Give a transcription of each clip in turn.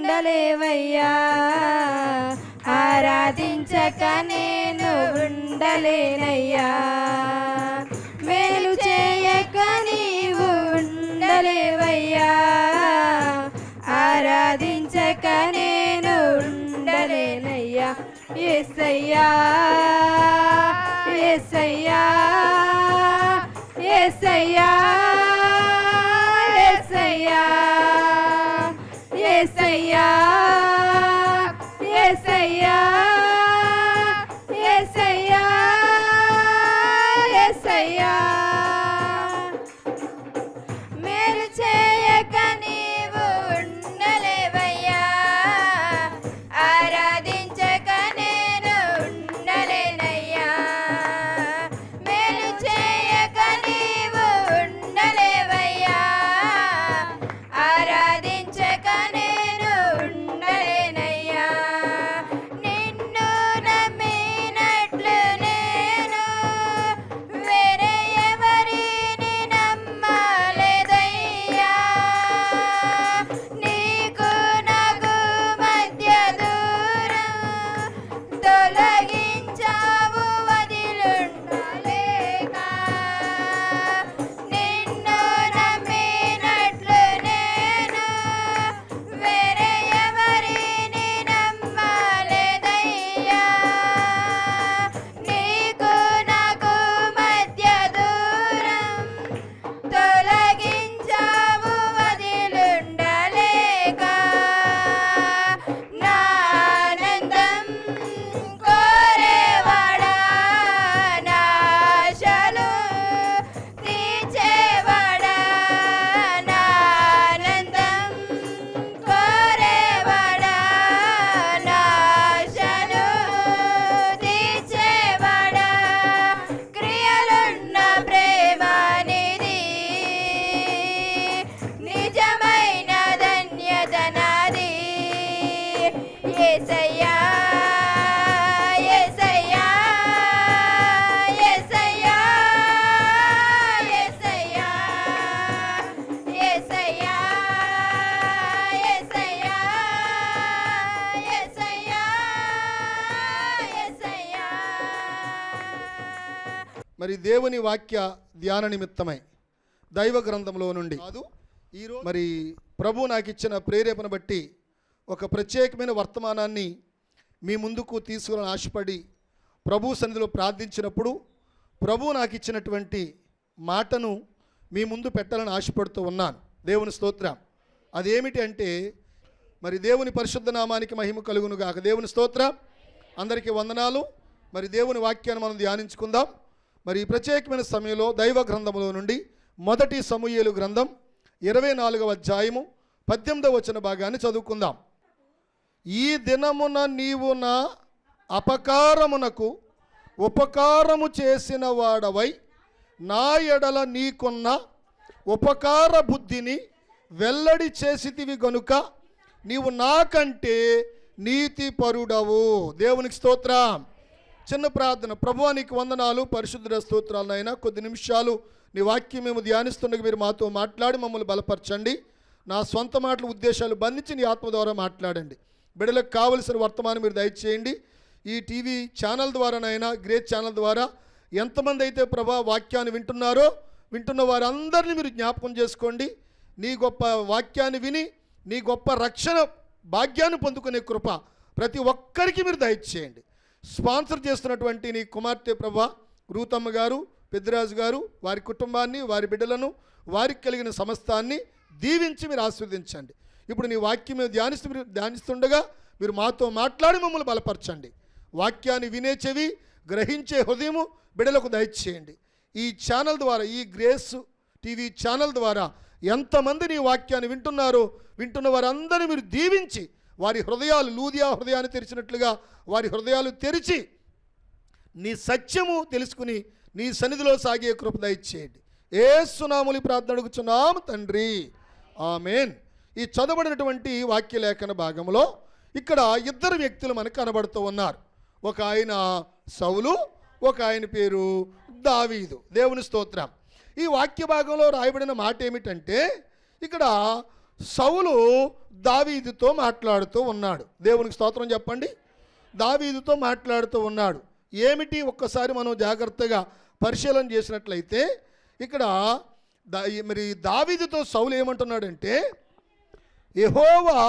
ఉండలేవయ్యా, ఆరాధించక నేను ఉండలేనయ్యా. మేలు చేయక నీవు ఉండలేవయ్యా, ఆరాధించక నేను ఉండలేనయ్యా. యేసయ్యా యేసయ్యా యేసయ్యా యేసయ్యా యేసయ్యా యేసయ్యా యేసయ్యా యేసయ్యా. మేలు చేయక నీవు ఉండలేవయ్యా, ఆరాధించక నేను ఉండలేనయ్యా. మేలు చేయక నీవు ఉండలేవయ్యా, ఆరాధించక నేను ఉండలేనయ్యా. నిన్ను నమ్మినట్లు నేను వేరే ఎవరిని నమ్మలేదయ్యా. నీకు నాకు మధ్య దూరం తొలగించావు వదిలుండలేక. నిన్ను నమ్మినట్లు నేను వేరే ఎవరిని నమ్మలేదయ్యా. నీకు నాకు మధ్య దూరం తొలగించావు వదిలుండలేక. నా ఆనందం కోరేవాడా, నా ఆశలు తీర్చేవాడా. నా ఆనందం కోరేవాడా, నా ఆశలు తీర్చేవాడా. క్రియలున్న ప్రేమ నిధి, నిజమైన ధన్యత నాది. యేసయ్యా యేసయ్యా యేసయ్యా యేసయ్యా యేసయ్యా యేసయ్యా యేసయ్యా యేసయ్యా. మరి దేవుని వాక్య ధ్యాన నిమిత్తమై దైవ గ్రంథంలో నుండి ఈరోజు మరి ప్రభు నాకు ఇచ్చిన ప్రేరేపణ బట్టి ఒక ప్రత్యేకమైన వర్తమానాన్ని మీ ముందుకు తీసుకుని ఆశపడి ప్రభు సన్నిధిలో ప్రార్థించినప్పుడు ప్రభు నాకు ఇచ్చినటువంటి మాటను మీ ముందు పెట్టాలని ఆశపడుతూ ఉన్నాను. దేవుని స్తోత్రం. అదేమిటి అంటే మరి దేవుని పరిశుద్ధ నామానికి మహిమ కలుగును గాక. దేవుని స్తోత్రం. అందరికీ వందనాలు. మరి దేవుని వాక్యాన్ని మనం ధ్యానించుకుందాం. మరి ఈ ప్రత్యేకమైన సమయంలో దైవ గ్రంథములో నుండి మొదటి సమూయేలు గ్రంథం 24వ అధ్యాయము 18వ వచన భాగాన్ని చదువుకుందాం. ఈ దినమున నీవు నా అపకారమునకు ఉపకారము చేసిన వాడవై నా ఎడల నీకున్న ఉపకార బుద్ధిని వెల్లడి చేసితివి గనుక నీవు నాకంటే నీతిపరుడవు. దేవునికి స్తోత్రం. చిన్న ప్రార్థన. ప్రభువా నీకు వందనాలు, పరిశుద్ధ స్తోత్రాలు. నాయన కొద్ది నిమిషాలు నీ వాక్యం మేము ధ్యానిస్తుండగా మీరు మాతో మాట్లాడి మమ్మల్ని బలపరచండి. నా సొంత మాటల ఉద్దేశాలు బంధించి నీ ఆత్మ ద్వారా మాట్లాడండి. బిడ్డలకు కావలసిన వర్తమానం మీరు దయచేయండి. ఈ టీవీ ఛానల్ ద్వారానైనా గ్రేట్ ఛానల్ ద్వారా ఎంతమంది అయితే ప్రభా వాక్యాన్ని వింటున్న వారందరినీ మీరు జ్ఞాపకం చేసుకోండి. నీ గొప్ప వాక్యాన్ని విని నీ గొప్ప రక్షణ భాగ్యాన్ని పొందుకునే కృప ప్రతి ఒక్కరికి మీరు దయచేయండి. స్పాన్సర్ చేస్తున్నటువంటి నీ కుమార్తె ప్రభా రూతమ్మ గారు, పెద్దిరాజు గారు, వారి కుటుంబాన్ని, వారి బిడ్డలను, వారికి కలిగిన సమస్తాన్ని దీవించి మీరు ఆస్వాదించండి. ఇప్పుడు నీ వాక్యం మీద ధ్యానిస్తుండగా మీరు మాతో మాట్లాడి మమ్మల్ని బలపరచండి. వాక్యాన్ని వినే చెవి, గ్రహించే హృదయము బిడ్డలకు దయచేయండి. ఈ ఛానల్ ద్వారా, ఈ గ్రేస్ టీవీ ఛానల్ ద్వారా ఎంతమంది నీ వాక్యాన్ని వింటున్న వారందరినీ మీరు దీవించి వారి హృదయాలు లూదియా హృదయాన్ని తెరిచినట్లుగా వారి హృదయాలు తెరిచి నీ సత్యము తెలుసుకుని నీ సన్నిధిలో సాగే కృప దయచేయండి. యేసు నామములో ప్రార్థన అడుగుచున్నాము తండ్రి, ఆమేన్. ఈ చదవబడినటువంటి వాక్యలేఖన భాగంలో ఇక్కడ ఇద్దరు వ్యక్తులు మనకు కనబడుతూ ఉన్నారు. ఒక ఆయన సౌలు, ఒక ఆయన పేరు దావీదు. దేవుని స్తోత్రం. ఈ వాక్య భాగంలో రాయబడిన మాట ఏమిటంటే ఇక్కడ సౌలు దావీదుతో మాట్లాడుతూ ఉన్నాడు. దేవునికి స్తోత్రం చెప్పండి. దావీదుతో మాట్లాడుతూ ఉన్నాడు. ఏమిటి ఒక్కసారి మనం జాగ్రత్తగా పరిశీలన చేసినట్లయితే ఇక్కడ మరి దావీదుతో సౌలు ఏమంటున్నాడంటే, యెహోవా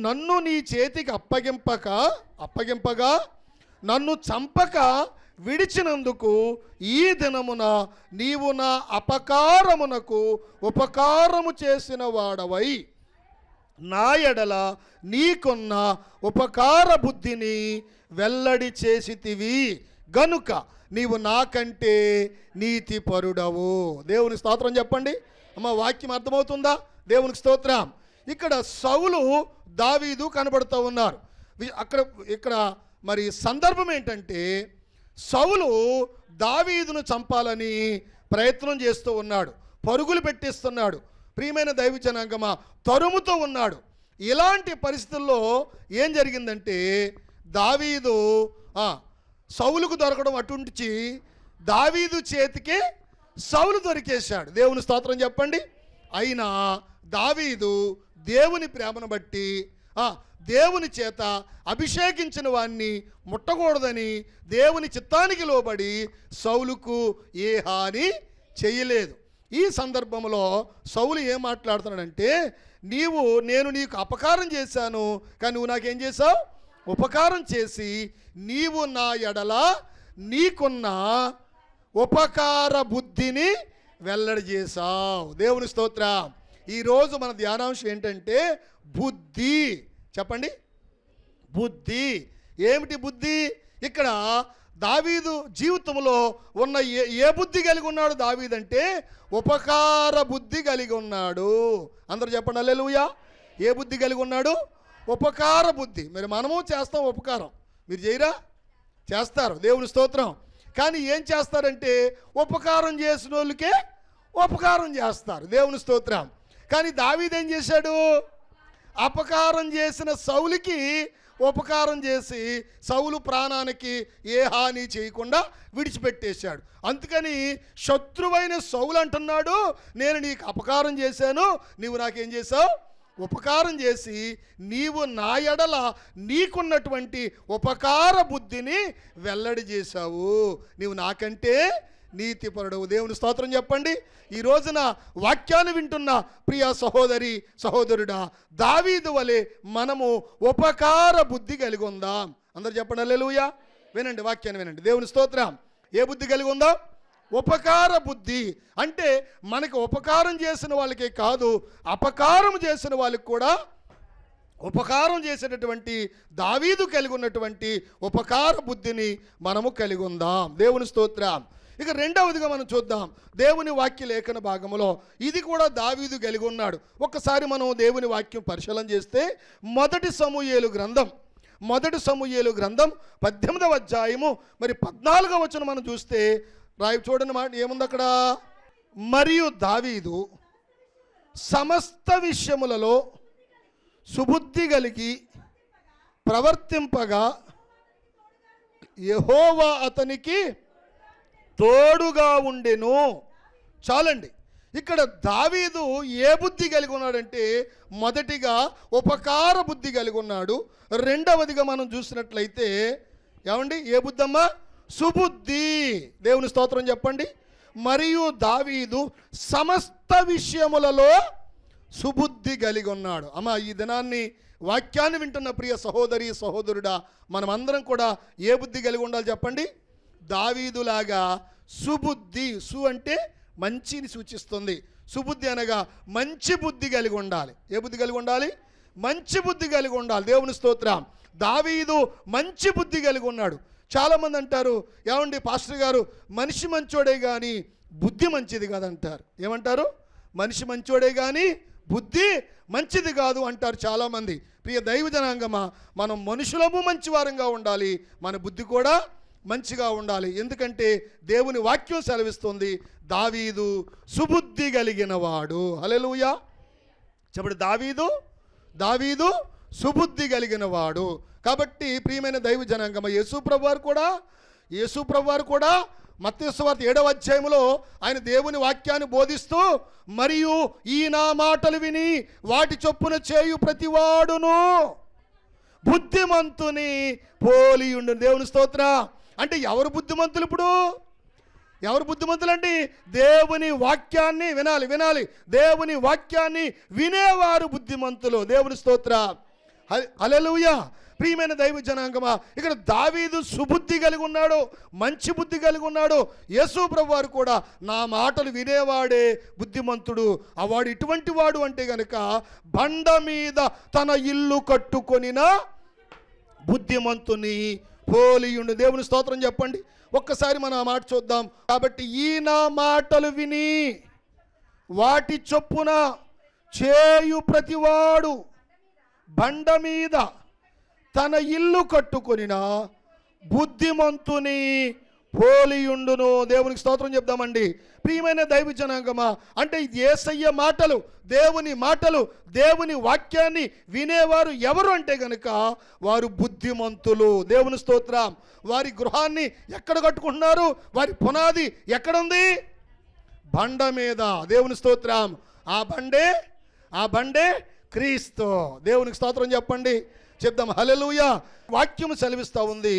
నన్ను నీ చేతికి అప్పగింపగా నన్ను చంపక విడిచినందుకు ఈ దినమున నీవు నా అపకారమునకు ఉపకారము చేసిన వాడవై నా ఎడల నీకున్న ఉపకార బుద్ధిని వెల్లడి చేసితివి గనుక నీవు నాకంటే నీతిపరుడవు. దేవుని స్తోత్రం చెప్పండి. అమ్మ, వాక్యం అర్థమవుతుందా? దేవునికి స్తోత్రం. ఇక్కడ సౌలు దావీదు కనబడుతూ ఉన్నారు. ఇక్కడ మరి సందర్భం ఏంటంటే, సౌలు దావీదును చంపాలని ప్రయత్నం చేస్తూ ఉన్నాడు, పరుగులు పెట్టిస్తున్నాడు. ప్రియమైన దైవ జనాంగమా, తరుముతూ ఉన్నాడు. ఇలాంటి పరిస్థితుల్లో ఏం జరిగిందంటే, దావీదు సౌలుకు దొరకడం అటుంచి దావీదు చేతికి సౌలు దొరికేశాడు. దేవుని స్తోత్రం చెప్పండి. అయినా దావీదు దేవుని ప్రేమను బట్టి దేవుని చేత అభిషేకించిన వాణ్ణి ముట్టకూడదని దేవుని చిత్తానికి లోబడి సౌలుకు ఏ హాని చేయలేదు. ఈ సందర్భంలో సౌలు ఏం మాట్లాడుతున్నాడంటే, నేను నీకు అపకారం చేశాను, కానీ నువ్వు నాకేం చేశావు? ఉపకారం చేసి నీవు నా ఎడల నీకున్న ఉపకార బుద్ధిని వెల్లడి చేశావు. దేవుని స్తోత్రం. ఈరోజు మన ధ్యానాంశం ఏంటంటే బుద్ధి. చెప్పండి, బుద్ధి. ఏమిటి బుద్ధి? ఇక్కడ దావీదు జీవితంలో ఉన్న ఏ బుద్ధి కలిగి ఉన్నాడు దావీదు అంటే ఉపకార బుద్ధి కలిగి ఉన్నాడు. అందరూ చెప్పండి హల్లెలూయా. ఏ బుద్ధి కలిగి ఉన్నాడు? ఉపకార బుద్ధి. మరి మనము చేస్తాం ఉపకారం, మీరు చేయరా? చేస్తారు. దేవుని స్తోత్రం. కానీ ఏం చేస్తారంటే ఉపకారం చేసిన వాళ్ళకే ఉపకారం చేస్తారు. దేవుని స్తోత్రం. కానీ దావీదు ఏం చేశాడు? అపకారం చేసిన సౌలుకి ఉపకారం చేసి సౌలు ప్రాణానికి ఏ హాని చేయకుండా విడిచిపెట్టేశాడు. అందుకని శత్రువైన సౌలు అంటున్నాడు, నేను నీకు అపకారం చేశాను, నీవు నాకేం చేశావు? ఉపకారం చేసి నీవు నా ఎడల నీకున్నటువంటి ఉపకార బుద్ధిని వెల్లడి చేశావు. నీవు నాకంటే నీతిపరుడవు. దేవుని స్తోత్రం చెప్పండి. ఈ రోజున వాక్యాన్ని వింటున్న ప్రియ సహోదరి సహోదరుడా, దావీదు వలె మనము ఉపకార బుద్ధి కలిగి ఉందాం. అందరు చెప్పండి హల్లెలూయా. వినండి, వాక్యాన్ని వినండి. దేవుని స్తోత్రం. ఏ బుద్ధి కలిగి ఉందాం? ఉపకార బుద్ధి. అంటే మనకి ఉపకారం చేసిన వాళ్ళకే కాదు, అపకారం చేసిన వాళ్ళకి కూడా ఉపకారం చేసేటటువంటి దావీదు కలిగి ఉన్నటువంటి ఉపకార బుద్ధిని మనము కలిగి ఉందాం. దేవుని స్తోత్రం. ఇక రెండవదిగా మనం చూద్దాం దేవుని వాక్య లేఖన భాగంలో ఇది కూడా దావీదు కలిగి ఉన్నాడు. ఒక్కసారి మనం దేవుని వాక్యం పరిశీలన చేస్తే మొదటి సమూయేలు గ్రంథం 18వ అధ్యాయము మరి 14వ వచనం మనం చూస్తే చూడండి మాట ఏముంది అక్కడ. మరియు దావీదు సమస్త విషయములలో సుబుద్ధి కలిగి ప్రవర్తింపగా యెహోవా అతనికి తోడుగా ఉండెను. చాలండి. ఇక్కడ దావీదు ఏ బుద్ధి కలిగి ఉన్నాడంటే మొదటిగా ఉపకార బుద్ధి కలిగి ఉన్నాడు. రెండవదిగా మనం చూసినట్లయితే ఏమండి ఏ బుద్ధి అమ్మా? సుబుద్ధి. దేవుని స్తోత్రం చెప్పండి. మరియు దావీదు సమస్త విషయములలో సుబుద్ధి కలిగి ఉన్నాడు. అమ్మ, ఈ దినాన్ని వాక్యాన్ని వింటున్న ప్రియ సహోదరి సహోదరుడా, మనమందరం కూడా ఏ బుద్ధి కలిగి ఉండాలి చెప్పండి? దావీదులాగా సుబుద్ధి. అంటే మంచిని సూచిస్తుంది. సుబుద్ధి అనగా మంచి బుద్ధి కలిగి ఉండాలి. ఏ బుద్ధి కలిగి ఉండాలి? మంచి బుద్ధి కలిగి ఉండాలి. దేవుని స్తోత్రం. దావీదు మంచి బుద్ధి కలిగి ఉన్నాడు. చాలామంది అంటారు, ఏమండి పాస్టర్ గారు, మనిషి మంచోడే కానీ బుద్ధి మంచిది కాదంటారు. ఏమంటారు? మనిషి మంచోడే కానీ బుద్ధి మంచిది కాదు అంటారు చాలామంది. ప్రియ దైవ జనాంగమా, మనం మనుషులము మంచివారంగా ఉండాలి, మన బుద్ధి కూడా మంచిగా ఉండాలి. ఎందుకంటే దేవుని వాక్యం సెలవిస్తుంది, దావీదు సుబుద్ధి కలిగిన వాడు. హల్లెలూయా. చెప్పండి, దావీదు సుబుద్ధి కలిగిన వాడు. కాబట్టి ప్రియమైన దైవ జనాంగమ, యేసు ప్రభువారు కూడా మత్తయి సువార్త 7వ అధ్యాయంలో ఆయన దేవుని వాక్యాన్ని బోధిస్తూ, మరియు ఈ నా మాటలు విని వాటి చొప్పున చేయు ప్రతివాడును బుద్ధిమంతుని పోలియుండు. దేవుని స్తోత్ర. అంటే ఎవరు బుద్ధిమంతులు? ఇప్పుడు ఎవరు బుద్ధిమంతులండి? దేవుని వాక్యాన్ని వినాలి. దేవుని వాక్యాన్ని వినేవారు బుద్ధిమంతులు. దేవుని స్తోత్ర. హల్లెలూయా. ప్రియమైన దైవ జనాంగమా, ఇక్కడ దావీదు సుబుద్ధి కలిగి ఉన్నాడు, మంచి బుద్ధి కలిగి ఉన్నాడు. యేసు ప్రభు వారు కూడా నా మాటలు వినేవాడే బుద్ధిమంతుడు. వాడు ఇటువంటి వాడు అంటే గనక బండ మీద తన ఇల్లు కట్టుకొనిన బుద్ధిమంతుని పోలియుండు. దేవుని స్తోత్రం చెప్పండి. ఒక్కసారి మనం ఆ మాట చూద్దాం. కాబట్టి ఈ నా మాటలు విని వాటి చొప్పున చేయు ప్రతివాడు బండ మీద తన ఇల్లు కట్టుకొనిన బుద్ధిమంతుని పోలియుండును. దేవునికి స్తోత్రం చెప్దామండి. ప్రియమైన దైవ జనాంగమా, అంటే యేసయ్య మాటలు, దేవుని మాటలు, దేవుని వాక్యాన్ని వినేవారు ఎవరు అంటే గనక వారు బుద్ధిమంతులు. దేవుని స్తోత్రం. వారి గృహాన్ని ఎక్కడ కట్టుకుంటున్నారు? వారి పునాది ఎక్కడుంది? బండ మీద. దేవుని స్తోత్రం. ఆ బండే క్రీస్తు. దేవునికి స్తోత్రం చెప్పండి. చెప్దాం హల్లెలూయా. వాక్యం సెలవిస్తూ ఉంది,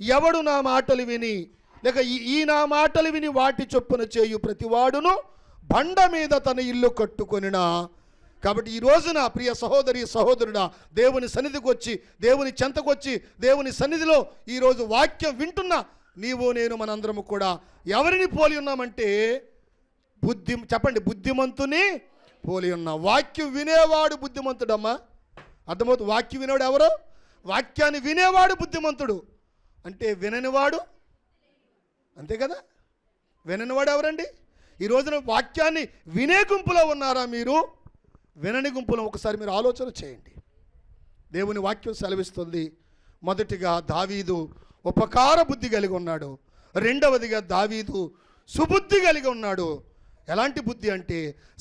ఎవడు నా మాటలు విని లేక ఈ నా మాటలు విని వాటి చొప్పున చేయు ప్రతివాడును బండ మీద తన ఇల్లు కట్టుకొనినా. కాబట్టి ఈ రోజున ప్రియ సహోదరి సహోదరుడా, దేవుని సన్నిధికి వచ్చి, దేవుని చెంతకు వచ్చి, దేవుని సన్నిధిలో ఈరోజు వాక్యం వింటున్న నీవు నేను మనందరము కూడా ఎవరిని పోలి ఉన్నామంటే చెప్పండి, బుద్ధిమంతుని పోలి ఉన్నాం. వాక్యం వినేవాడు బుద్ధిమంతుడమ్మా. అర్థమవుతుంది. వాక్యం వినేవాడు ఎవరు? వాక్యాన్ని వినేవాడు బుద్ధిమంతుడు. అంటే విననివాడు, అంతే కదా. విననివాడు ఎవరండి? ఈ రోజున వాక్యాన్ని వినే గుంపులో ఉన్నారా మీరు? వినని గుంపులో ఒకసారి మీరు ఆలోచన చేయండి. దేవుని వాక్యం సెలవిస్తుంది, మొదటిగా దావీదు ఉపకార బుద్ధి కలిగి ఉన్నాడు. రెండవదిగా దావీదు సుబుద్ధి కలిగి ఉన్నాడు. ఎలాంటి బుద్ధి అంటే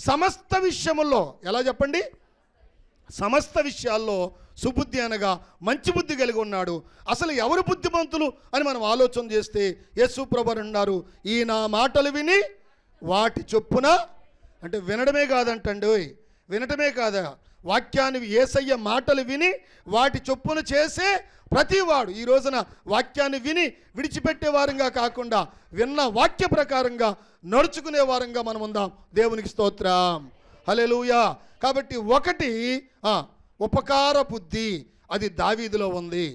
సమస్త విషయముల్లో, ఎలా చెప్పండి, సమస్త విషయాల్లో సుబుద్ధి అనగా మంచి బుద్ధి కలిగి ఉన్నాడు. అసలు ఎవరు బుద్ధిమంతులు అని మనం ఆలోచన చేస్తే యేసు ప్రభువు అన్నారు, ఈ నా మాటలు విని వాటి చొప్పున, అంటే వినడమే కాదంటండి, వినటమే కాదా, వాక్యాన్ని యేసయ్య మాటలు విని వాటి చొప్పున చేసే ప్రతివాడు. ఈ రోజున వాక్యాన్ని విని విడిచిపెట్టే వారంగా కాకుండా విన్న వాక్య ప్రకారంగా నడుచుకునే వారంగా మనం ఉందాం. దేవునికి స్తోత్రం. హల్లెలూయా. కాబట్టి ఒకటి ఉపకార బుద్ధి, అది దావీదులో ఉంది.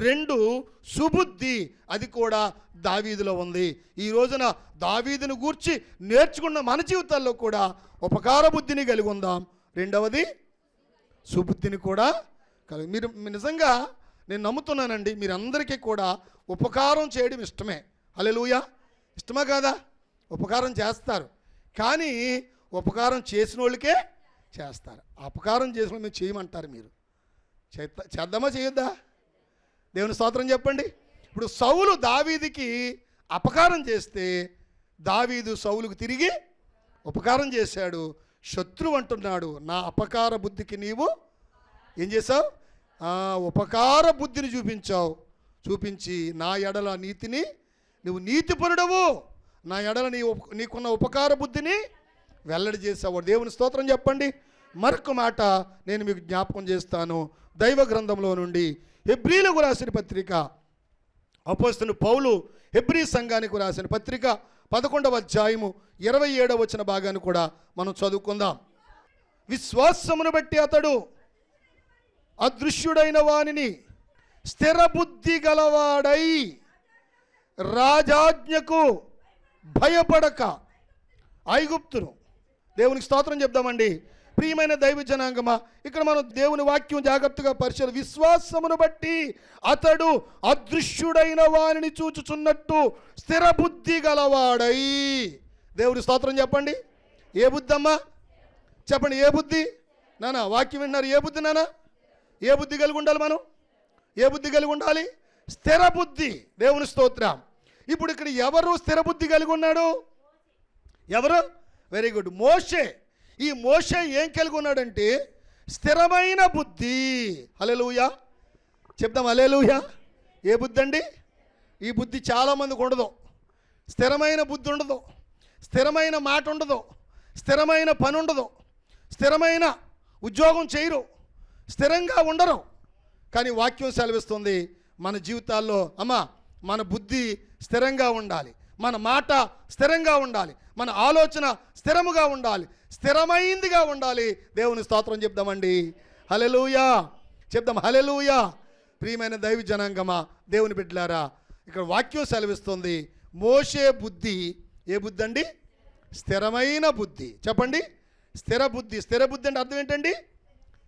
రెండు సుబుద్ధి, అది కూడా దావీదులో ఉంది. ఈ రోజున దావీదును గూర్చి నేర్చుకున్న మన జీవితాల్లో కూడా ఉపకార బుద్ధిని కలిగి ఉందాం. రెండవది సుబుద్ధిని కూడా కలిగి. మీరు నిజంగా నేను నమ్ముతున్నానండి, మీరందరికీ కూడా ఉపకారం చేయడం ఇష్టమే. హల్లెలూయా. ఇష్టమా కాదా? ఉపకారం చేస్తారు, కానీ ఉపకారం చేసిన వాళ్ళకే చేస్తారు. అపకారం చేసిన మేము చేయమంటారు. మీరు చేద్దామా చేయొద్దా? దేవుని స్తోత్రం చెప్పండి. ఇప్పుడు సౌలు దావీదుకి అపకారం చేస్తే దావీదు సౌలుకు తిరిగి ఉపకారం చేశాడు. శత్రువు అంటున్నాడు, నా అపకార బుద్ధికి నీవు ఏం చేసావు? ఉపకార బుద్ధిని చూపించి నా ఎడల నీతిని, నువ్వు నీతిపరుడవు, నా ఎడల నీకున్న ఉపకార బుద్ధిని వెల్లడి చేసావు. దేవుని స్తోత్రం చెప్పండి. మరొక మాట నేను మీకు జ్ఞాపకం చేస్తాను. దైవ గ్రంథంలో నుండి హెబ్రీలకు రాసిన పత్రిక, అపోస్తలుడు పౌలు హెబ్రీ సంఘానికి రాసిన పత్రిక 11వ అధ్యాయము 27వ వచన భాగాన్ని కూడా మనం చదువుకుందాం. విశ్వాసమును బట్టి అతడు అదృశ్యుడైన వానిని స్థిర బుద్ధి గలవాడై రాజాజ్ఞకు భయపడక ఐగుప్తును. దేవునికి స్తోత్రం చెప్దామండి. ప్రియమైన దైవ జనాంగమా, ఇక్కడ మనం దేవుని వాక్యం జాగ్రత్తగా పరిశీలి. విశ్వాసమును బట్టి అతడు అదృశ్యుడైన వానిని చూచుచున్నట్టు స్థిర బుద్ధి గలవాడై. దేవుని స్తోత్రం చెప్పండి. ఏ బుద్ధి అమ్మా? చెప్పండి, ఏ బుద్ధి? నానా వాక్యం వింటున్నారు, ఏ బుద్ధి నానా? ఏ బుద్ధి కలిగి ఉండాలి మనం? ఏ బుద్ధి కలిగి ఉండాలి? స్థిర బుద్ధి. దేవుని స్తోత్రం. ఇప్పుడు ఇక్కడ ఎవరు స్థిర బుద్ధి కలిగి ఉన్నాడు? ఎవరు? వెరీ గుడ్, మోషే. ఈ మోషే ఏం కలిగి ఉన్నాడంటే స్థిరమైన బుద్ధి. హల్లెలూయా చెప్దాం, హల్లెలూయా. ఏ బుద్ధి అండి? ఈ బుద్ధి చాలామందికి ఉండదు. స్థిరమైన బుద్ధి ఉండదు, స్థిరమైన మాట ఉండదు, స్థిరమైన పని ఉండదు, స్థిరమైన ఉద్యోగం చేయరు, స్థిరంగా ఉండరు. కానీ వాక్యం సెలవిస్తుంది మన జీవితాల్లో మన బుద్ధి స్థిరంగా ఉండాలి, మన మాట స్థిరంగా ఉండాలి, మన ఆలోచన స్థిరముగా ఉండాలి, స్థిరమైందిగా ఉండాలి. దేవుని స్తోత్రం చెప్దామండి. హల్లెలూయా చెప్దాం. హల్లెలూయా. ప్రియమైన దైవ జనాంగమా, దేవుని బిడ్డలారా, ఇక్కడ వాక్యం సెలవిస్తుంది మోషే బుద్ధి ఏ బుద్ధి అండి? స్థిరమైన బుద్ధి. చెప్పండి, స్థిర బుద్ధి. స్థిర బుద్ధి అంటే అర్థం ఏంటండి?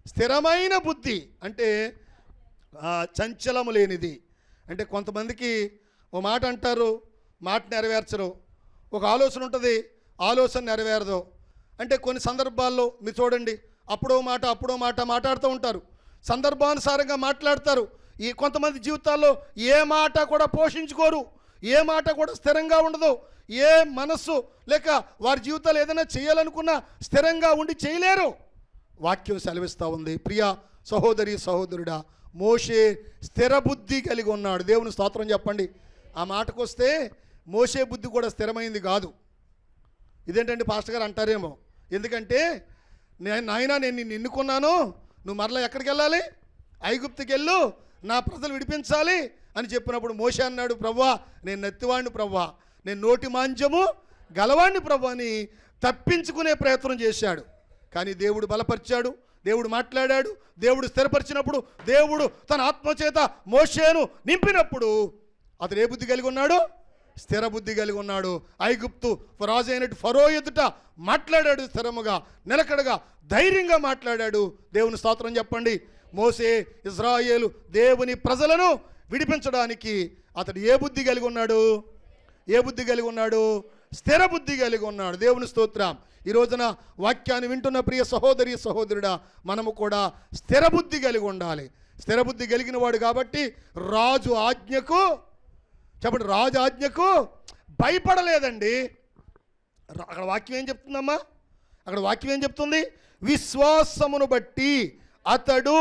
స్థిరమైన బుద్ధి అంటే చంచలము లేనిది. అంటే కొంతమందికి ఓ మాట అంటారు, మాట నెరవేర్చరు. ఒక ఆలోచన ఉంటుంది, ఆలోచన నెరవేరదు. అంటే కొన్ని సందర్భాల్లో మీరు చూడండి, అప్పుడో మాట మాట్లాడుతూ ఉంటారు, సందర్భానుసారంగా మాట్లాడతారు. ఈ కొంతమంది జీవితాల్లో ఏ మాట కూడా పోషించుకోరు, ఏ మాట కూడా స్థిరంగా ఉండదు. ఏ మనస్సు లేక వారి జీవితాలు ఏదైనా చేయాలనుకున్నా స్థిరంగా ఉండి చేయలేరు. వాక్యం సెలవిస్తూ ఉంది. ప్రియా సహోదరి సహోదరుడా, మోషే స్థిర బుద్ధి కలిగి ఉన్నాడు. దేవుని స్తోత్రం చెప్పండి. ఆ మాటకు వస్తే మోషే బుద్ధి కూడా స్థిరమైంది కాదు. ఇదేంటండి పాస్టర్ గారు అంటారేమో. ఎందుకంటే నాయనా నేను నిన్ను ఎన్నుకున్నాను, నువ్వు మరలా ఎక్కడికి వెళ్ళాలి? ఐగుప్తుకి వెళ్ళు, నా ప్రజలు విడిపించాలి అని చెప్పినప్పుడు మోషే అన్నాడు, ప్రభువా నేను నెత్తివాడిని ప్రభువా, నేను నోటి మాంద్యము గలవాడిని ప్రభువా అని తప్పించుకునే ప్రయత్నం చేశాడు. కానీ దేవుడు బలపరిచాడు, దేవుడు మాట్లాడాడు, దేవుడు స్థిరపరిచినప్పుడు, దేవుడు తన ఆత్మచేత మోషేను నింపినప్పుడు అతడు ఏ బుద్ధి కలిగి ఉన్నాడు? స్థిర బుద్ధి కలిగి ఉన్నాడు. ఐగుప్తు రాజు అయినట్టు ఫరో ఎదుట మాట్లాడాడు, స్థిరముగా నిలకడగా ధైర్యంగా మాట్లాడాడు. దేవుని స్తోత్రం చెప్పండి. మోసే ఇజ్రాయేలు దేవుని ప్రజలను విడిపించడానికి అతడు ఏ బుద్ధి కలిగి ఉన్నాడు? ఏ బుద్ధి కలిగి ఉన్నాడు? స్థిర బుద్ధి కలిగి ఉన్నాడు. దేవుని స్తోత్రం. ఈ రోజున వాక్యాన్ని వింటున్న ప్రియ సహోదరి సహోదరుడా, మనము కూడా స్థిర బుద్ధి కలిగి ఉండాలి. స్థిర బుద్ధి కలిగిన వాడు కాబట్టి రాజు ఆజ్ఞకు, చెప్పండి, రాజు ఆజ్ఞకు భయపడలేదండి. అక్కడ వాక్యం ఏం చెప్తుందమ్మా? అక్కడ వాక్యం ఏం చెప్తుంది? విశ్వాసమును బట్టి అతడు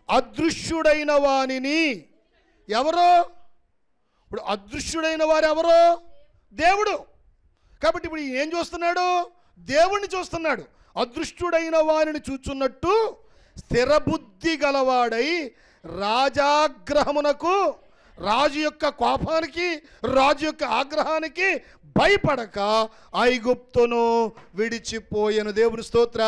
అదృశ్యుడైన వానిని. ఎవరో? ఇప్పుడు అదృశ్యుడైన వారు ఎవరో? దేవుడు. కాబట్టి ఇప్పుడు ఏం చూస్తున్నాడు? దేవుణ్ణి చూస్తున్నాడు. అదృష్టుడైన వారిని చూచున్నట్టు స్థిరబుద్ధి గలవాడై రాజాగ్రహమునకు, రాజు యొక్క కోపానికి, రాజు యొక్క ఆగ్రహానికి భయపడక ఐగుప్తును విడిచిపోయెను. దేవుని స్తోత్ర.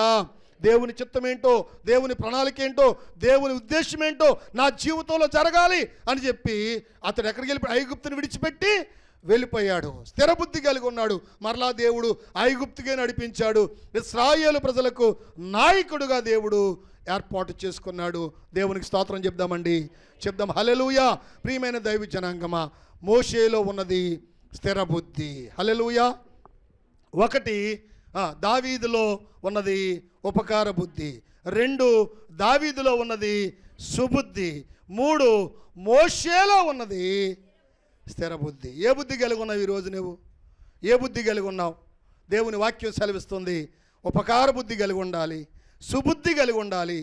దేవుని చిత్తం ఏంటో, దేవుని ప్రణాళిక ఏంటో, దేవుని ఉద్దేశం ఏంటో నా జీవితంలో జరగాలి అని చెప్పి అతడు ఎక్కడికి వెళ్ళిపోయి ఐగుప్తుని విడిచిపెట్టి వెళ్ళిపోయాడు. స్థిర బుద్ధి కలిగి ఉన్నాడు. మరలా దేవుడు ఐగుప్తుకే నడిపించాడు. ఇశ్రాయేలు ప్రజలకు నాయకుడుగా దేవుడు ఏర్పాటు చేసుకున్నాడు. దేవునికి స్తోత్రం చెప్దామండి. చెప్దాం. హల్లెలూయా. ప్రియమైన దైవ జనాంగమా, మోషేలో ఉన్నది స్థిర బుద్ధి. హల్లెలూయా. ఒకటి దావీదులో ఉన్నది ఉపకార బుద్ధి. 2 దావీదులో ఉన్నది సుబుద్ధి. 3 మోషేలో ఉన్నది స్థిర బుద్ధి. ఏ బుద్ధి కలిగి ఉన్నావు ఈరోజు? నువ్వు ఏ బుద్ధి కలిగి ఉన్నావు? దేవుని వాక్యం సెలవిస్తుంది ఉపకార బుద్ధి కలిగి ఉండాలి, సుబుద్ధి కలిగి ఉండాలి,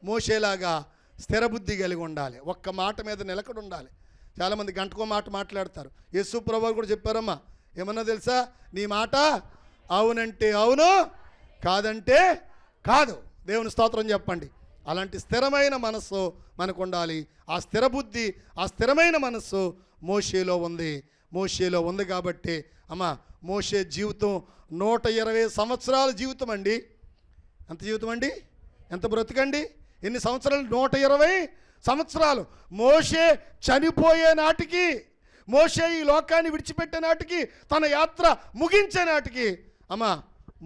మోషేలాగా స్థిర బుద్ధి కలిగి ఉండాలి. ఒక్క మాట మీద నిలకడ ఉండాలి. చాలామంది గంటకో మాట మాట్లాడతారు. యేసు ప్రభువు కూడా చెప్పారమ్మా, ఏమన్నా తెలుసా? నీ మాట అవునంటే అవును, కాదంటే కాదు. దేవుని స్తోత్రం చెప్పండి. అలాంటి స్థిరమైన మనస్సు మనకు ఉండాలి. ఆ స్థిర బుద్ధి, ఆ స్థిరమైన మనస్సు మోషేలో ఉంది కాబట్టి మోషే జీవితం 120 సంవత్సరాల జీవితం అండి. ఎంత జీవితం అండి? ఎంత బ్రతుకండి? ఎన్ని సంవత్సరాలు? 120 సంవత్సరాలు. మోషే చనిపోయే నాటికి, మోషే ఈ లోకాన్ని విడిచిపెట్టే నాటికి, తన యాత్ర ముగించే నాటికి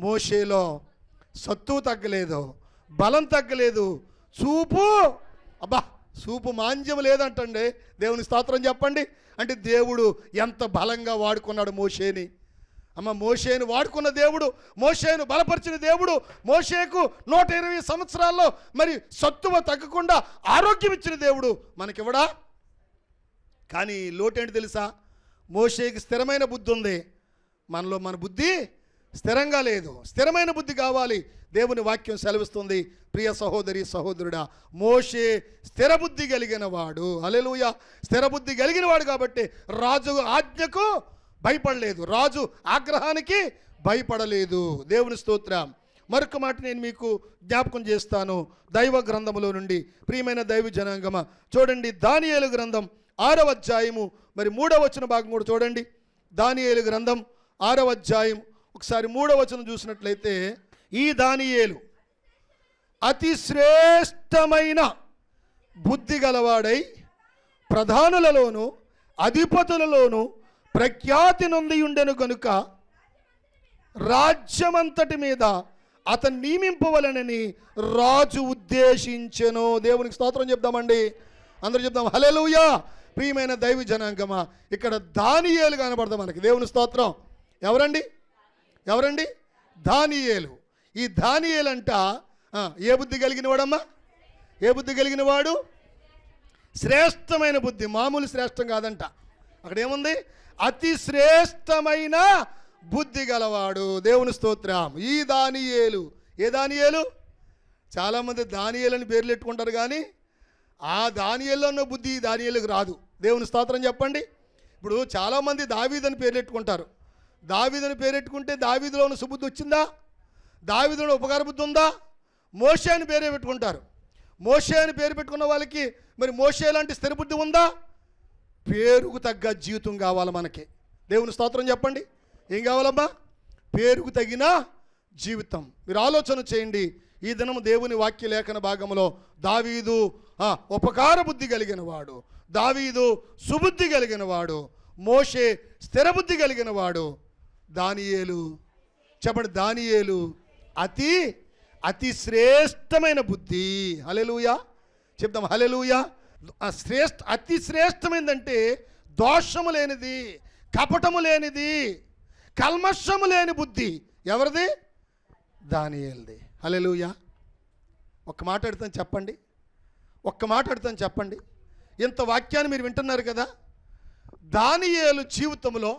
మోషేలో సత్తువు తగ్గలేదు, బలం తగ్గలేదు, చూపు మాంద్యం లేదంటండి. దేవుని స్తోత్రం చెప్పండి. అంటే దేవుడు ఎంత బలంగా వాడుకున్నాడు మోషేని. మోషేను వాడుకున్న దేవుడు, మోషేను బలపరిచిన దేవుడు, మోషేకు 120 సంవత్సరాల్లో మరి సత్తువ తగ్గకుండా ఆరోగ్యం ఇచ్చిన దేవుడు మనకివ్వడా? కానీ లోటేంటి తెలుసా? మోషేకి స్థిరమైన బుద్ధి ఉంది, మనలో మన బుద్ధి స్థిరంగా లేదు. స్థిరమైన బుద్ధి కావాలి. దేవుని వాక్యం సెలవిస్తుంది. ప్రియ సహోదరి సహోదరుడా, మోషే స్థిర బుద్ధి కలిగిన వాడు. హల్లెలూయా. స్థిర బుద్ధి కలిగిన వాడు కాబట్టి రాజు ఆజ్ఞకు భయపడలేదు, రాజు ఆగ్రహానికి భయపడలేదు. దేవుని స్తోత్రం. మరొక మాట నేను మీకు జ్ఞాపకం చేస్తాను దైవ గ్రంథములో నుండి. ప్రియమైన దైవ జనాంగమ, చూడండి దానియేలు గ్రంథం 6వ అధ్యాయము మరి 3వ వచన భాగం కూడా చూడండి. దానియేలు గ్రంథం 6వ అధ్యాయం ఒకసారి 3వ వచనం చూసినట్లయితే, ఈ దానియేలు అతి శ్రేష్టమైన బుద్ధి గలవాడై ప్రధానులలోను అధిపతులలోను ప్రఖ్యాతి నొంది ఉండెను కనుక రాజ్యమంతటి మీద అతను నియమింపవలనని రాజు ఉద్దేశించెను. దేవునికి స్తోత్రం చెప్దామండి. అందరూ చెప్దాం హల్లెలూయా. ప్రియమైన దైవ జనాంగమా, ఇక్కడ దానియేలు కనబడతాం మనకి. దేవుని స్తోత్రం. ఎవరండి? దానియేలు. ఈ దానియేలు అంట ఏ బుద్ధి కలిగిన వాడమ్మా? ఏ బుద్ధి కలిగిన వాడు? శ్రేష్టమైన బుద్ధి. మామూలు శ్రేష్టం కాదంట. అక్కడ ఏముంది? అతి శ్రేష్టమైన బుద్ధి గలవాడు. దేవుని స్తోత్రం. ఈ దానియేలు. ఏ దానియేలు? చాలామంది దానియేలు అని పేర్లు పెట్టుకుంటారు, కానీ ఆ దానియేలులో ఉన్న బుద్ధి ఈ దానియేలుకు రాదు. దేవుని స్తోత్రం చెప్పండి. ఇప్పుడు చాలామంది దావీదని పేర్లు పెట్టుకుంటారు. దావీదని పేరు పెట్టుకుంటే దావీదులో ఉన్న సుబుద్ధి వచ్చిందా? దావీదులో ఉపకార బుద్ధి ఉందా? మోషే అని పేరే పెట్టుకుంటారు. మోషే అని పేరు పెట్టుకున్న వాళ్ళకి మరి మోషే లాంటి స్థిర బుద్ధి ఉందా? పేరుకు తగ్గ జీవితం కావాలి మనకి. దేవుని స్తోత్రం చెప్పండి. ఏం కావాలమ్మా? పేరుకు తగిన జీవితం. మీరు ఆలోచన చేయండి. ఈ దినం దేవుని వాక్య లేఖన భాగంలో దావీదు ఉపకార బుద్ధి కలిగిన వాడు, దావీదు సుబుద్ధి కలిగిన వాడు, మోషే స్థిర బుద్ధి కలిగిన వాడు, దానియేలు చెప్పండి. దానియేలు అతి శ్రేష్టమైన బుద్ధి. హల్లెలూయా చెప్దాం. హల్లెలూయా. అతి శ్రేష్టమైందంటే దోషము లేనిది, కపటము లేనిది, కల్మషము లేని బుద్ధి. ఎవరిది? దానియేలుది. హల్లెలూయా. ఒక్క మాట అడుగుతాను చెప్పండి. ఇంత వాక్యాన్ని మీరు వింటున్నారు కదా. దానియేలు జీవితంలో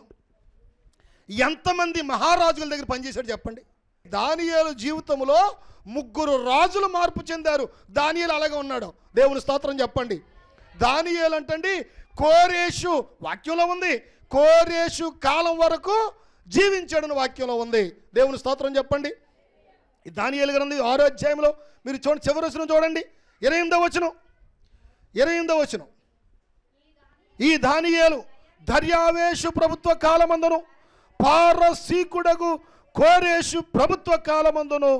ఎంతమంది మహారాజుల దగ్గర పనిచేశాడు చెప్పండి. దానియేలు జీవితంలో 3 రాజులు మార్పు చెందారు. దానియేలు అలాగే ఉన్నాడు. దేవుని స్తోత్రం చెప్పండి. దానియేలు అంటండి కోరేషు, వాక్యంలో ఉంది, కోరేషు కాలం వరకు జీవించాడని వాక్యంలో ఉంది. దేవుని స్తోత్రం చెప్పండి. ఈ దానియేలు గ్రంథం 6వ అధ్యాయంలో మీరు చూడండి, చివరి వచనం చూడండి, 28వ వచనం. ఈ దానియేలు దర్యావేషు ప్రభుత్వ కాలమందును పారసీకుడగు కోరేషు ప్రభుత్వ కాలమందును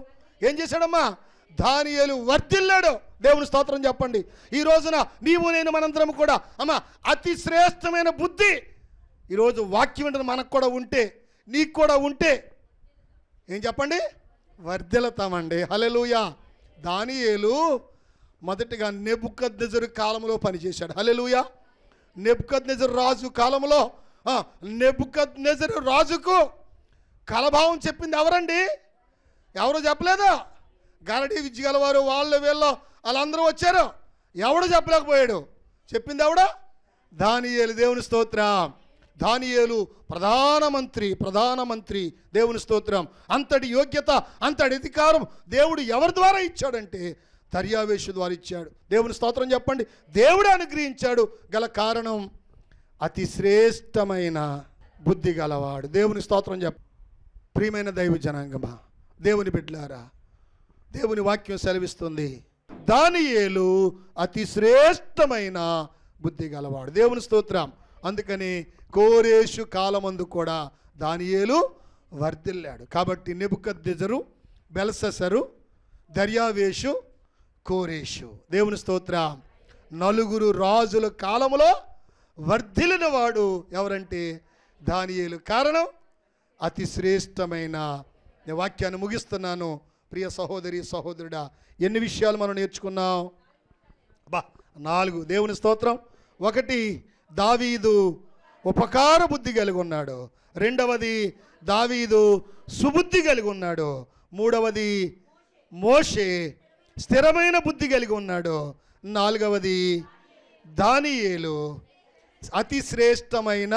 ఏం చేశాడమ్మా? దానియేలు వర్ధిల్లాడు. దేవుని స్తోత్రం చెప్పండి. ఈ రోజున నీవు నేను మనందరం కూడా అమ్మా అతి శ్రేష్టమైన బుద్ధి ఈరోజు వాక్యం వింటున్న మనకు కూడా ఉంటే, నీకు కూడా ఉంటే ఏం చెప్పండి? వర్ధిల్లుతామండి. హల్లెలూయా. దానియేలు మొదటిగా నెబుకద్నెజరు కాలంలో పనిచేశాడు. హల్లెలూయా. నెబుకద్నెజరు రాజు కాలంలో నెబుకద్నెజరు రాజుకు కలభావం చెప్పింది ఎవరండి? ఎవరు చెప్పలేదు. గరడి విద్య గలవారు వాళ్ళు వీళ్ళు వాళ్ళందరూ వచ్చారు. ఎవడు చెప్పలేకపోయాడు. చెప్పింది ఎవడ? దానియేలు. దేవుని స్తోత్రం. దానియేలు ప్రధానమంత్రి. దేవుని స్తోత్రం. అంతటి యోగ్యత, అంతటి అధికారం దేవుడు ఎవరి ద్వారా ఇచ్చాడంటే దర్యావేషు ద్వారా ఇచ్చాడు. దేవుని స్తోత్రం చెప్పండి. దేవుడు అనుగ్రహించాడు. గల కారణం అతి శ్రేష్టమైన బుద్ధి గలవాడు. దేవుని స్తోత్రం చెప్ప. ప్రియమైన దైవ జనాంగమా, దేవుని బిడ్డలారా, దేవుని వాక్యం సెలవిస్తుంది దానియేలు అతి శ్రేష్టమైన బుద్ధి గలవాడు. దేవుని స్తోత్రం. అందుకని కోరేషు కాలమందు కూడా దానియేలు వర్ధిల్లాడు. కాబట్టి నెబుకద్నెజరు, బెల్షస్సరు, దర్యావేషు, కోరేషు. దేవుని స్తోత్రం. 4 రాజుల కాలంలో వర్ధిల్లిన వాడు ఎవరంటే దానియేలు. కారణం అతి శ్రేష్టమైన. నేను వాక్యాన్ని ముగిస్తున్నాను. ప్రియ సహోదరి సహోదరుడా, ఎన్ని విషయాలు మనం నేర్చుకున్నాం? 4. దేవుని స్తోత్రం. 1, దావీదు ఉపకార బుద్ధి కలిగి ఉన్నాడు. 2వది దావీదు సుబుద్ధి కలిగి ఉన్నాడు. 3వది మోషే స్థిరమైన బుద్ధి కలిగి ఉన్నాడు. 4వది దానియేలు అతి శ్రేష్టమైన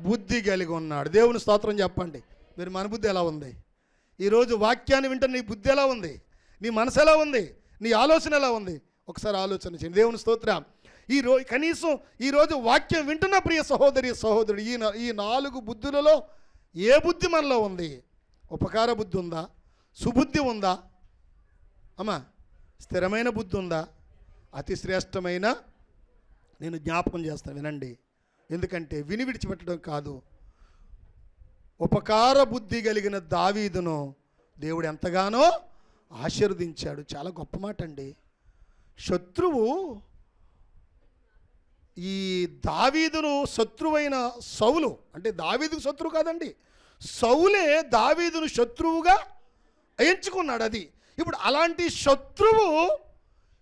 బుద్ధి కలిగి ఉన్నాడు. దేవుని స్తోత్రం చెప్పండి. మీరు మన బుద్ధి ఎలా ఉంది? ఈరోజు వాక్యాన్ని వింటే నీ బుద్ధి ఎలా ఉంది? నీ మనసు ఎలా ఉంది? నీ ఆలోచన ఎలా ఉంది? ఒకసారి ఆలోచన చేయండి. దేవుని స్తోత్రం. కనీసం ఈరోజు వాక్యం వింటున్న ప్రియ సహోదరి సహోదరుడు, ఈ 4 బుద్ధులలో ఏ బుద్ధి మనలో ఉంది? ఉపకార బుద్ధి ఉందా? సుబుద్ధి ఉందా? అమ్మా, స్థిరమైన బుద్ధి ఉందా? అతి శ్రేష్టమైన, నేను జ్ఞాపకం చేస్తాను వినండి, ఎందుకంటే విని విడిచిపెట్టడం కాదు. ఉపకార బుద్ధి కలిగిన దావీదును దేవుడు ఎంతగానో ఆశీర్వదించాడు. చాలా గొప్ప మాట అండి. శత్రువు ఈ దావీదును శత్రువైన సౌలు, అంటే దావీదుకు శత్రువు కాదండి, సౌలే దావీదును శత్రువుగా ఎంచుకున్నాడు. అది ఇప్పుడు అలాంటి శత్రువు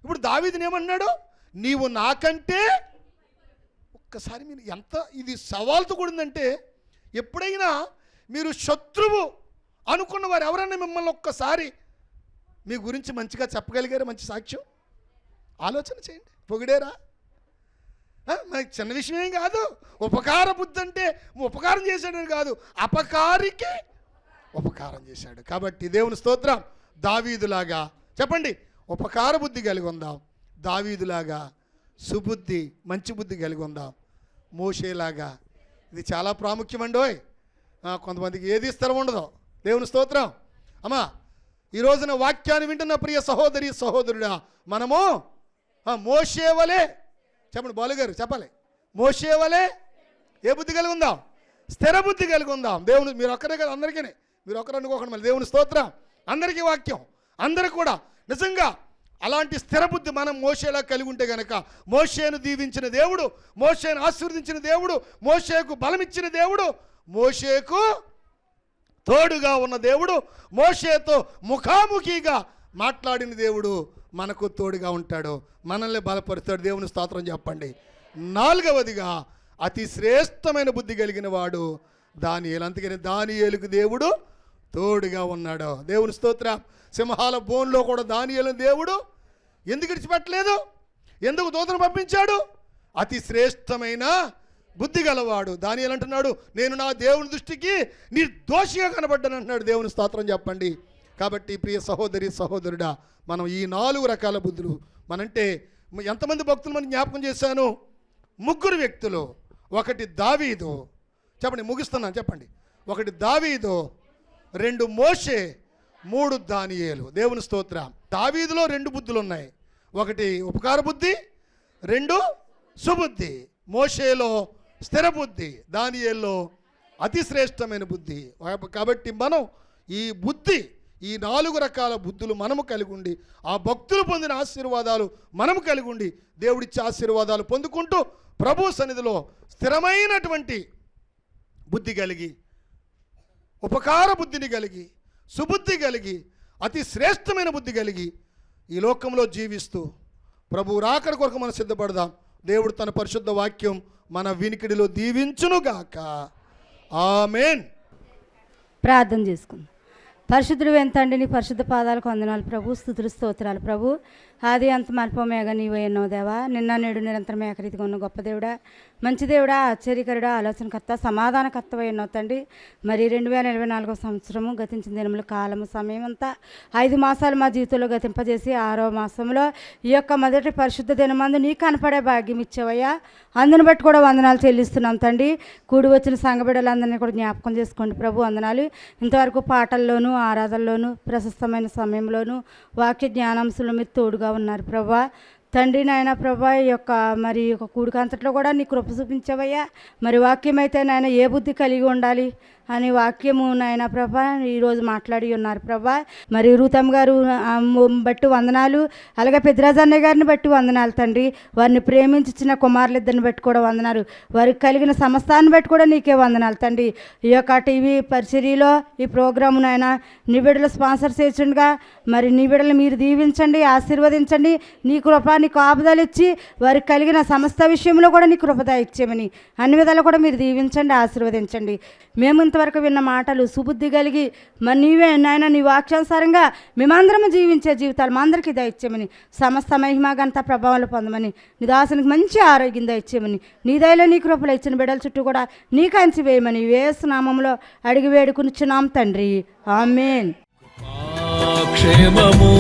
ఇప్పుడు దావీదుని ఏమన్నాడు? నీవు నాకంటే, ఒక్కసారి మీరు ఎంత ఇది సవాల్తో కూడిందంటే, ఎప్పుడైనా మీరు శత్రువు అనుకున్న వారు ఎవరన్నా మిమ్మల్ని ఒక్కసారి మీ గురించి మంచిగా చెప్పగలిగారు? మంచి సాక్ష్యం ఆలోచన చేయండి. పొగిడేరా? మనకి చిన్న విషయమేం కాదు. ఉపకార బుద్ధి అంటే ఉపకారం చేశాడని కాదు, అపకారికి ఉపకారం చేశాడు. కాబట్టి దేవుని స్తోత్రం. దావీదులాగా చెప్పండి, ఉపకార బుద్ధి కలిగి ఉందాం. దావీదులాగా సుబుద్ధి, మంచి బుద్ధి కలిగి ఉందాం. మోషేలాగా, ఇది చాలా ప్రాముఖ్యమండోయ్. కొంతమందికి ఏది స్థిరం ఉండదు. దేవుని స్తోత్రం. అమ్మా, ఈ రోజున వాక్యాన్ని వింటున్న ప్రియ సహోదరి సహోదరుడా, మనము మోషే వలె, చెప్పండి బాలుగారు చెప్పాలి, మోషే వలె ఏ బుద్ధి కలిగి ఉందాం? స్థిర బుద్ధి కలిగి ఉందాం. దేవుని, మీరు ఒక్కరే కదా, అందరికీ, మీరు ఒక్కరు అనుకోకండి మళ్ళీ. దేవుని స్తోత్రం. అందరికీ వాక్యం, అందరికి కూడా నిజంగా అలాంటి స్థిర బుద్ధి మనం మోషేలా కలిగి ఉంటే గనక, మోషేను దీవించిన దేవుడు, మోషేను ఆశీర్వదించిన దేవుడు, మోషేకు బలమిచ్చిన దేవుడు, మోషేకు తోడుగా ఉన్న దేవుడు, మోషేతో ముఖాముఖిగా మాట్లాడిన దేవుడు మనకు తోడుగా ఉంటాడు, మనల్ని బలపరుస్తాడు. దేవుని స్తోత్రం చెప్పండి. 4వదిగా అతి శ్రేష్టమైన బుద్ధి కలిగిన వాడు దానియేలు. అందుకని దానియేలుకు దేవుడు తోడుగా ఉన్నాడు. దేవుని స్తోత్రం. సింహాల బోన్లో కూడా దానియేలు దేవుడు ఎందుకు విడిచిపెట్టలేదు? ఎందుకు దూతను పంపించాడు? అతి శ్రేష్టమైన బుద్ధి గలవాడు. దానియేలు అంటున్నాడు, నేను నా దేవుని దృష్టికి నిర్దోషిగా కనబడ్డాను అంటున్నాడు. దేవుని స్తోత్రం చెప్పండి. కాబట్టి ప్రియ సహోదరి సహోదరుడా, మనం ఈ 4 రకాల బుద్ధులు, మనంటే ఎంతమంది భక్తులు మనం జ్ఞాపకం చేశాను? 3 వ్యక్తులు. 1 దావీదు, చెప్పండి ముగిస్తున్నాను చెప్పండి. 1 దావీదు, 2 మోషే, 3 దానియేలు. దేవుని స్తోత్రం. దావీదులో 2 బుద్ధులు ఉన్నాయి. 1 ఉపకార బుద్ధి, 2 సుబుద్ధి. మోషేలో స్థిర బుద్ధి, దానియేల్లో అతి శ్రేష్టమైన బుద్ధి. కాబట్టి మనం ఈ బుద్ధి, ఈ 4 రకాల బుద్ధులు మనము కలిగి ఉండి, ఆ భక్తులు పొందిన ఆశీర్వాదాలు మనము కలిగి ఉండి, దేవుడిచ్చే ఆశీర్వాదాలు పొందుకుంటూ ప్రభు సన్నిధిలో స్థిరమైనటువంటి బుద్ధి కలిగి, ఉపకార బుద్ధిని కలిగి, సుబుద్ధి కలిగి, అతి శ్రేష్టమైన బుద్ధి కలిగి ఈ లోకంలో జీవిస్తూ ప్రభు రాకడ కొరకు మనం సిద్ధపడదాం. దేవుడు తన పరిశుద్ధ వాక్యం మన వినికిడిలో దీవించునుగాక. ఆమేన్. ప్రార్థన చేసుకుందాం. పరిశుద్ధుడు తండ్రి, నీ పరిశుద్ధ పాదాలకు వందనాలు ప్రభు. స్తుతులు స్తోత్రాలు ప్రభు. ఆది అంత మల్పమేగా నీవే ఎన్నో దేవా. నిన్న నేడు నిరంతరం ఏకరీతిగా ఉన్న గొప్ప దేవుడా, మంచి దేవుడా, ఆశ్చర్యకరుడా, ఆలోచనకర్త, సమాధానకర్తవై ఎన్నో తండ్రి. మరి 2024వ సంవత్సరము గతించిన దినములు, కాలము, సమయం అంతా 5 మాసాలు మా జీవితంలో గతింపజేసి 6వ మాసంలో ఈ యొక్క మొదటి పరిశుద్ధ దినమందు నీ కనపడే భాగ్యం ఇచ్చావయ్యా. అందుని బట్టి కూడా వందనాలు చెల్లిస్తున్నాం తండ్రి. కూడి వచ్చిన సంఘ బిడ్డలందరినీ కూడా జ్ఞాపకం చేసుకోండి ప్రభు. వందనాలు. ఇంతవరకు పాటల్లోనూ, ఆరాధనలోనూ, ప్రశస్తమైన సమయంలోనూ, వాక్య జ్ఞానాంశంలో మీరు తోడుగా ఉన్నారు ప్రభా. తండ్రి నాయన ప్రభా, ఈ యొక్క మరి ఒక కూడికంతట్లో కూడా నీ కృప చూపించవయ్యా. మరి వాక్యం అయితే నాయన ఏ బుద్ధి కలిగి ఉండాలి అని వాక్యము నాయన ప్రభా ఈరోజు మాట్లాడి ఉన్నారు ప్రభా. మరి రూతమ్మ గారు బట్టి వందనాలు, అలాగే పెద్దరాజన్నయ్య గారిని బట్టి వందనాలు తండ్రి. వారిని ప్రేమించిన కుమారులిద్దరిని బట్టి కూడా వందనాలు. వారికి కలిగిన సమస్తాన్ని బట్టి కూడా నీకే వందనాలు తండ్రి. ఈ యొక్క టీవీ పరిచర్యలో ఈ ప్రోగ్రాము నాయన నీ బిడ్డలు స్పాన్సర్ చేస్తుండగా మరి నీ బిడ్డలు మీరు దీవించండి, ఆశీర్వదించండి. నీ కృప, నీ కాపుదలు ఇచ్చి వారికి కలిగిన సమస్త విషయంలో కూడా నీ కృపద ఇచ్చేమని అన్ని విధాలు కూడా మీరు దీవించండి, ఆశీర్వదించండి. మేము ఇంతవరకు విన్న మాటలు సుబుద్ధి కలిగి మరి నీవే నాయన నీ వాక్యానుసారంగా మేమందరం జీవించే జీవితాలు మా అందరికీ దయచేయమని, సమస్త మహిమ ఘనత ప్రభావాలు పొందమని, నీ దాసునికి మంచి ఆరోగ్యం దయచేయమని, నీ దయలో నీ కృపలు ఇచ్చిన బిడ్డల చుట్టూ కూడా నీ కంచి వేయమని యేసు నామములో అడిగి వేడుకునిచున్నాం తండ్రి, ఆమేన్. క్షేమము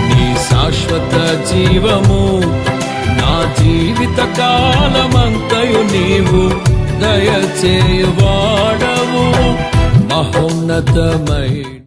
నీ శాశ్వత జీవము నా జీవిత కాలమంతయు నీవు దయచేయువాడవు మహోన్నతమై